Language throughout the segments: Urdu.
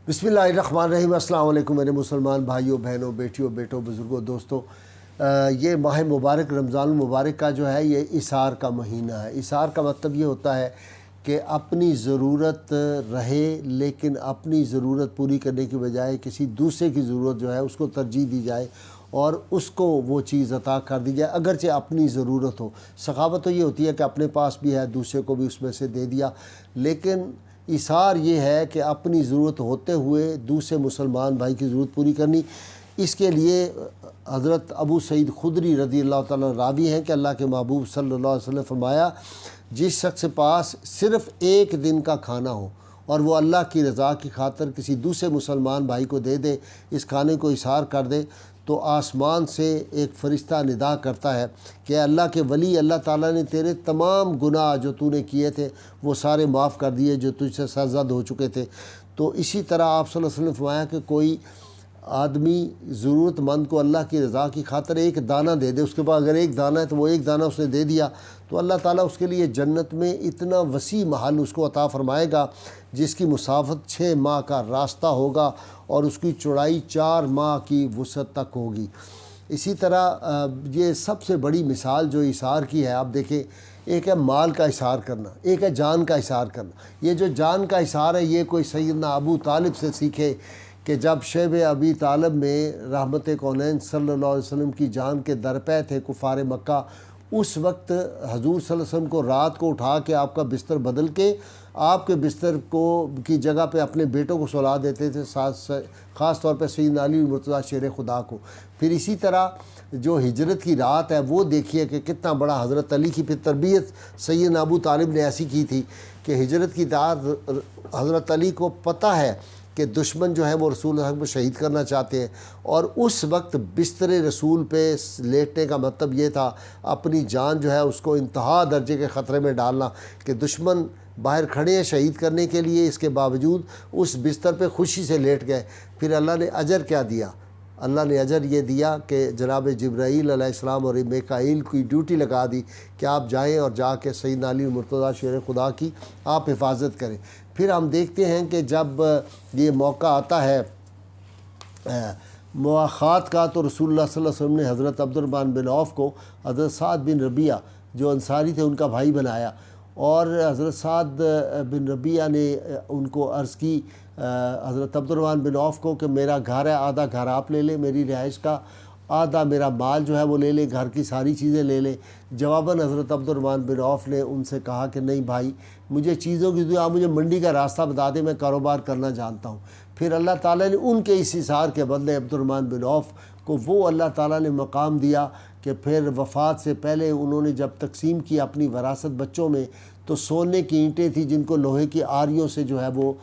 بسم اللہ الرحمن الرحیم۔ السلام علیکم میرے مسلمان بھائیوں، بہنوں، بیٹیوں، بیٹوں، بزرگوں، دوستوں۔ یہ ماہ مبارک رمضان المبارک کا جو ہے یہ اِثار کا مہینہ ہے۔ اِثار کا مطلب یہ ہوتا ہے کہ اپنی ضرورت رہے لیکن اپنی ضرورت پوری کرنے کی بجائے کسی دوسرے کی ضرورت جو ہے اس کو ترجیح دی جائے اور اس کو وہ چیز عطا کر دی جائے اگرچہ اپنی ضرورت ہو۔ سخاوت تو یہ ہوتی ہے کہ اپنے پاس بھی ہے دوسرے کو بھی اس میں سے دے دیا، لیکن اِثار یہ ہے کہ اپنی ضرورت ہوتے ہوئے دوسرے مسلمان بھائی کی ضرورت پوری کرنی۔ اس کے لیے حضرت ابو سعید خدری رضی اللہ تعالیٰ راوی ہیں کہ اللہ کے محبوب صلی اللہ علیہ وسلم نے فرمایا، جس شخص کے پاس صرف ایک دن کا کھانا ہو اور وہ اللہ کی رضا کی خاطر کسی دوسرے مسلمان بھائی کو دے دے، اس کھانے کو اِثار کر دے، تو آسمان سے ایک فرشتہ ندا کرتا ہے کہ اللہ کے ولی، اللہ تعالیٰ نے تیرے تمام گناہ جو تو نے کیے تھے وہ سارے معاف کر دیے جو تجھ سے سرزد ہو چکے تھے۔ تو اسی طرح آپ صلی اللہ علیہ وسلم نے فرمایا کہ کوئی آدمی ضرورت مند کو اللہ کی رضا کی خاطر ایک دانہ دے دے، اس کے پاس اگر ایک دانہ ہے تو وہ ایک دانہ اس نے دے دیا تو اللہ تعالیٰ اس کے لیے جنت میں اتنا وسیع محل اس کو عطا فرمائے گا جس کی مسافت 6 ماہ کا راستہ ہوگا اور اس کی چوڑائی 4 ماہ کی وسعت تک ہوگی۔ اسی طرح یہ سب سے بڑی مثال جو اِثار کی ہے، آپ دیکھیں، ایک ہے مال کا اِثار کرنا، ایک ہے جان کا اِثار کرنا۔ یہ جو جان کا اِثار ہے یہ کوئی سیدنا ابو طالب سے سیکھے کہ جب شیب ابی طالب میں رحمت کونین صلی اللہ علیہ وسلم کی جان کے درپے تھے کفار مکہ، اس وقت حضور صلی اللہ علیہ وسلم کو رات کو اٹھا کے آپ کا بستر بدل کے آپ کے بستر کی جگہ پہ اپنے بیٹوں کو سلا دیتے تھے، خاص طور پہ سیدنا علی مرتضیٰ شیر خدا کو۔ پھر اسی طرح جو ہجرت کی رات ہے وہ دیکھیے کہ کتنا بڑا حضرت علی کی پھر تربیت سیدنا ابو طالب نے ایسی کی تھی کہ ہجرت کی رات حضرت علی کو پتہ ہے کہ دشمن جو ہے وہ رسول اللہ کو شہید کرنا چاہتے ہیں، اور اس وقت بستر رسول پہ لیٹنے کا مطلب یہ تھا اپنی جان جو ہے اس کو انتہا درجے کے خطرے میں ڈالنا کہ دشمن باہر کھڑے ہیں شہید کرنے کے لیے، اس کے باوجود اس بستر پہ خوشی سے لیٹ گئے۔ پھر اللہ نے اجر کیا دیا؟ اللہ نے اجر یہ دیا کہ جناب جبرائیل علیہ السلام اور میکائیل کی ڈیوٹی لگا دی کہ آپ جائیں اور جا کے سیدنا علی مرتضیٰ شیر خدا کی آپ حفاظت کریں۔ پھر ہم دیکھتے ہیں کہ جب یہ موقع آتا ہے مواخات کا تو رسول اللہ صلی اللہ علیہ وسلم نے حضرت عبد الرحمن بن عوف کو حضرت سعد بن ربیعہ جو انصاری تھے ان کا بھائی بنایا، اور حضرت سعد بن ربیعہ نے ان کو عرض کی حضرت عبد الرحمن بن عوف کو کہ میرا گھر ہے، آدھا گھر آپ لے لیں میری رہائش کا، آدھا میرا مال جو ہے وہ لے لیں، گھر کی ساری چیزیں لے لیں۔ جواباً حضرت عبد الرحمن بن عوف نے ان سے کہا کہ نہیں بھائی، مجھے چیزوں کی دعا، مجھے منڈی کا راستہ بتا دیں، میں کاروبار کرنا جانتا ہوں۔ پھر اللہ تعالیٰ نے ان کے اس اثار کے بدلے عبد الرحمن بن عوف کو وہ اللہ تعالیٰ نے مقام دیا کہ پھر وفات سے پہلے انہوں نے جب تقسیم کی اپنی وراثت بچوں میں تو سونے کی اینٹیں تھیں جن کو لوہے کی آریوں سے جو ہے وہ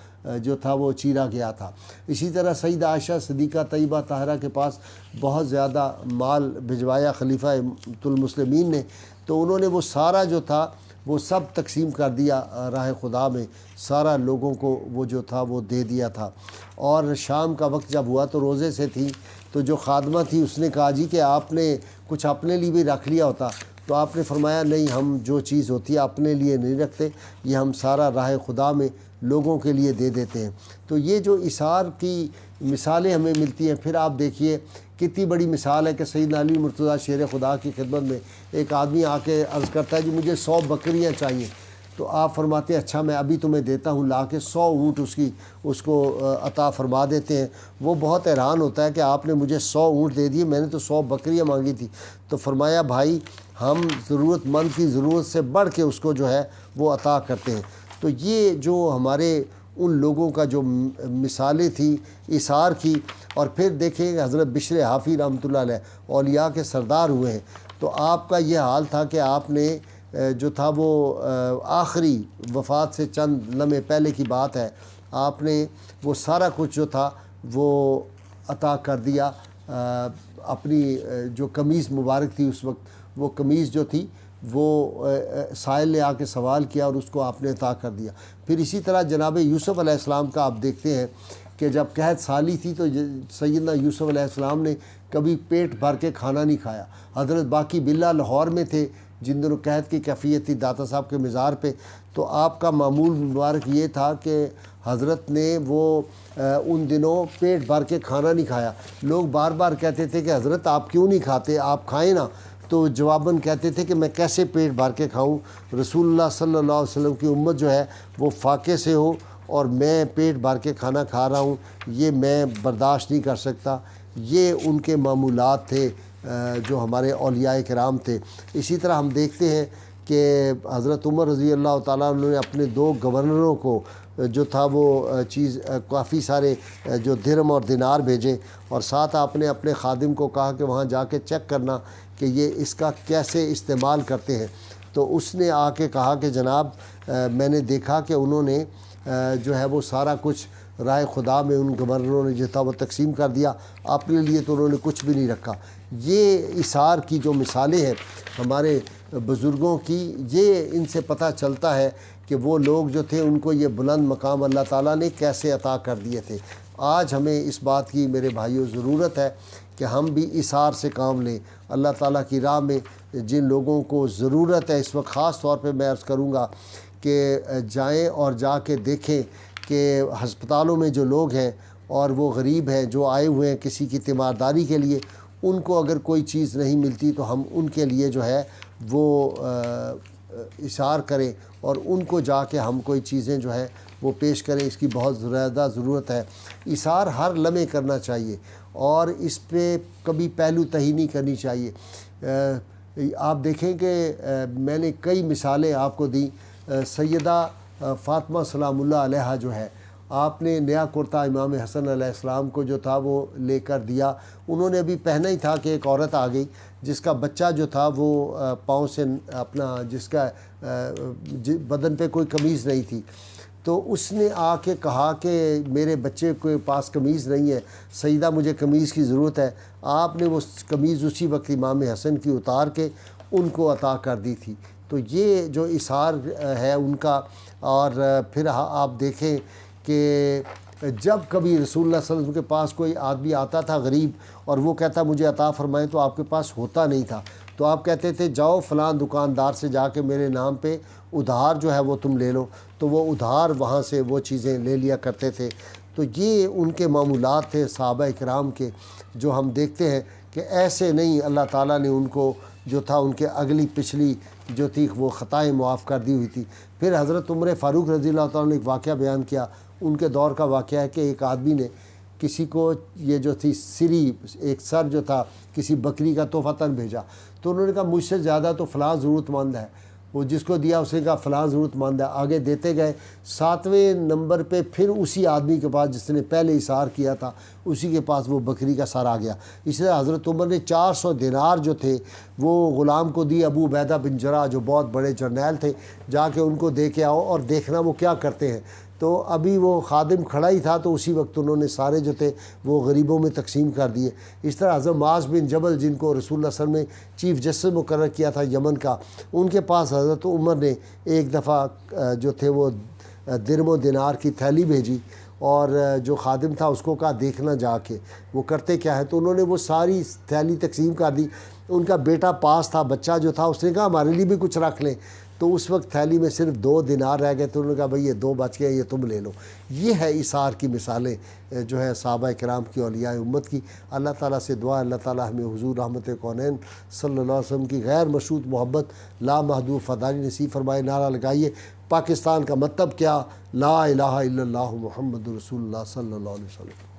جو تھا وہ چیرا گیا تھا۔ اسی طرح سیدہ عائشہ صدیقہ طیبہ طاہرہ کے پاس بہت زیادہ مال بھجوایا خلیفہ المسلمین نے، تو انہوں نے وہ سارا جو تھا وہ سب تقسیم کر دیا راہ خدا میں، سارا لوگوں کو وہ جو تھا وہ دے دیا تھا۔ اور شام کا وقت جب ہوا تو روزے سے تھی، تو جو خادمہ تھی اس نے کہا جی کہ آپ نے کچھ اپنے لیے بھی رکھ لیا ہوتا، تو آپ نے فرمایا نہیں، ہم جو چیز ہوتی ہے اپنے لیے نہیں رکھتے، یہ ہم سارا راہ خدا میں لوگوں کے لیے دے دیتے ہیں۔ تو یہ جو اثار کی مثالیں ہمیں ملتی ہیں، پھر آپ دیکھیے کتنی بڑی مثال ہے کہ سیدنا علی مرتضیٰ شیر خدا کی خدمت میں ایک آدمی آ کے عرض کرتا ہے جی مجھے 100 بکریاں چاہیے، تو آپ فرماتے ہیں اچھا میں ابھی تمہیں دیتا ہوں، لا کے 100 اونٹ اس کو عطا فرما دیتے ہیں۔ وہ بہت حیران ہوتا ہے کہ آپ نے مجھے 100 اونٹ دے دیے، میں نے تو 100 بکریاں مانگی تھی۔ تو فرمایا بھائی ہم ضرورت مند کی ضرورت سے بڑھ کے اس کو جو ہے وہ عطا کرتے ہیں۔ تو یہ جو ہمارے ان لوگوں کا جو مثالیں تھیں اثار کی، اور پھر دیکھیں حضرت بشر حافی رحمۃ اللہ علیہ اولیاء کے سردار ہوئے ہیں، تو آپ کا یہ حال تھا کہ آپ نے جو تھا وہ آخری وفات سے چند لمحے پہلے کی بات ہے، آپ نے وہ سارا کچھ جو تھا وہ عطا کر دیا۔ اپنی جو قمیض مبارک تھی اس وقت، وہ قمیض جو تھی وہ سائل نے آ کے سوال کیا اور اس کو آپ نے عطا کر دیا۔ پھر اسی طرح جناب یوسف علیہ السلام کا آپ دیکھتے ہیں کہ جب قحط سالی تھی تو سیدنا یوسف علیہ السلام نے کبھی پیٹ بھر کے کھانا نہیں کھایا۔ حضرت باقی باللہ لاہور میں تھے، جن دنوں قحط کی کیفیت تھی داتا صاحب کے مزار پہ، تو آپ کا معمول مبارک یہ تھا کہ حضرت نے وہ ان دنوں پیٹ بھر کے کھانا نہیں کھایا۔ لوگ بار بار کہتے تھے کہ حضرت آپ کیوں نہیں کھاتے، آپ کھائیں نا، تو جواباً کہتے تھے کہ میں کیسے پیٹ بھر کے کھاؤں، رسول اللہ صلی اللہ علیہ وسلم کی امت جو ہے وہ فاقے سے ہو اور میں پیٹ بھر کے کھانا کھا رہا ہوں، یہ میں برداشت نہیں کر سکتا۔ یہ ان کے معمولات تھے جو ہمارے اولیاء کرام تھے۔ اسی طرح ہم دیکھتے ہیں کہ حضرت عمر رضی اللہ تعالیٰ عنہ نے اپنے 2 گورنروں کو جو تھا وہ کافی سارے جو درہم اور دینار بھیجے، اور ساتھ آپ نے اپنے خادم کو کہا کہ وہاں جا کے چیک کرنا کہ یہ اس کا کیسے استعمال کرتے ہیں۔ تو اس نے آ کے کہا کہ جناب میں نے دیکھا کہ انہوں نے جو ہے وہ سارا کچھ راہ خدا میں ان گورنروں نے جو تھا وہ تقسیم کر دیا، اپنے لیے تو انہوں نے کچھ بھی نہیں رکھا۔ یہ اثار کی جو مثالیں ہیں ہمارے بزرگوں کی، یہ ان سے پتہ چلتا ہے کہ وہ لوگ جو تھے ان کو یہ بلند مقام اللہ تعالیٰ نے کیسے عطا کر دیے تھے۔ آج ہمیں اس بات کی میرے بھائیوں ضرورت ہے کہ ہم بھی اثار سے کام لیں۔ اللہ تعالیٰ کی راہ میں جن لوگوں کو ضرورت ہے اس وقت، خاص طور پہ میں عرض کروں گا کہ جائیں اور جا کے دیکھیں کہ ہسپتالوں میں جو لوگ ہیں اور وہ غریب ہیں جو آئے ہوئے ہیں کسی کی تیمارداری کے لیے، ان کو اگر کوئی چیز نہیں ملتی تو ہم ان کے لیے جو ہے وہ اشار کریں اور ان کو جا کے ہم کوئی چیزیں جو ہے وہ پیش کریں۔ اس کی بہت زیادہ ضرورت ہے۔ اشار ہر لمحے کرنا چاہیے اور اس پہ کبھی پہلو تہی نہیں کرنی چاہیے۔ آپ دیکھیں کہ میں نے کئی مثالیں آپ کو دیں۔ سیدہ فاطمہ سلام اللہ علیہا جو ہے، آپ نے نیا کرتا امام حسن علیہ السلام کو جو تھا وہ لے کر دیا۔ انہوں نے ابھی پہنا ہی تھا کہ ایک عورت آ گئی جس کا بچہ جو تھا وہ پاؤں سے اپنا، جس کا بدن پہ کوئی قمیض نہیں تھی، تو اس نے آ کے کہا کہ میرے بچے کے پاس قمیض نہیں ہے، سیدہ مجھے قمیض کی ضرورت ہے۔ آپ نے وہ قمیض اسی وقت امام حسن کی اتار کے ان کو عطا کر دی تھی۔ تو یہ جو اثار ہے ان کا۔ اور پھر آپ دیکھیں کہ جب کبھی رسول اللہ صلی اللہ علیہ وسلم کے پاس کوئی آدمی آتا تھا غریب اور وہ کہتا مجھے عطا فرمائیں، تو آپ کے پاس ہوتا نہیں تھا، تو آپ کہتے تھے جاؤ فلاں دکاندار سے جا کے میرے نام پہ ادھار جو ہے وہ تم لے لو، تو وہ ادھار وہاں سے وہ چیزیں لے لیا کرتے تھے۔ تو یہ ان کے معمولات تھے صحابہ کرام کے، جو ہم دیکھتے ہیں کہ ایسے نہیں اللہ تعالیٰ نے ان کو جو تھا ان کے اگلی پچھلی جو تھی وہ خطائیں معاف کر دی ہوئی تھی۔ پھر حضرت عمر فاروق رضی اللہ تعالیٰ نے ایک واقعہ بیان کیا، ان کے دور کا واقعہ ہے کہ ایک آدمی نے کسی کو یہ جو تھی سری، ایک سر جو تھا کسی بکری کا تحفتاً بھیجا، تو انہوں نے کہا مجھ سے زیادہ تو فلاں ضرورت مند ہے، وہ جس کو دیا اس نے کہا فلاں ضرورت مند ہے، آگے دیتے گئے۔ 7ویں نمبر پہ پھر اسی آدمی کے پاس جس نے پہلے اثار کیا تھا اسی کے پاس وہ بکری کا سر آ گیا۔ اس لیے حضرت عمر نے 400 دینار جو تھے وہ غلام کو دی، ابو عبیدہ بن جراح جو بہت بڑے جرنیل تھے، جا کے ان کو دے کے آؤ اور دیکھنا وہ کیا کرتے ہیں۔ تو ابھی وہ خادم کھڑا ہی تھا تو اسی وقت انہوں نے سارے جو تھے وہ غریبوں میں تقسیم کر دیے۔ اس طرح حضرت معاذ بن جبل جن کو رسول اللہ صلی اللہ علیہ وسلم نے چیف جسٹس مقرر کیا تھا یمن کا، ان کے پاس حضرت عمر نے ایک دفعہ جو تھے وہ درہم و دینار کی تھیلی بھیجی، اور جو خادم تھا اس کو کہا دیکھنا جا کے وہ کرتے کیا ہے، تو انہوں نے وہ ساری تھیلی تقسیم کر دی۔ ان کا بیٹا پاس تھا، بچہ جو تھا اس نے کہا ہمارے لیے بھی کچھ رکھ لیں، تو اس وقت تھیلی میں صرف 2 دینار رہ گئے، تو انہوں نے کہا بھئی یہ 2 بچ گئے، یہ تم لے لو۔ یہ ہے اثار کی مثالیں جو ہے صحابہ کرام کی، اولیاء امت کی۔ اللہ تعالیٰ سے دعا اللہ تعالیٰ ہمیں حضور رحمت کونین صلی اللہ علیہ وسلم کی غیر مشروط محبت لامحدود فدانی نصیب فرمائے۔ نعرہ لگائیے پاکستان کا مطلب کیا، لا الہ الا اللہ محمد رسول اللہ صلی اللہ علیہ وسلم۔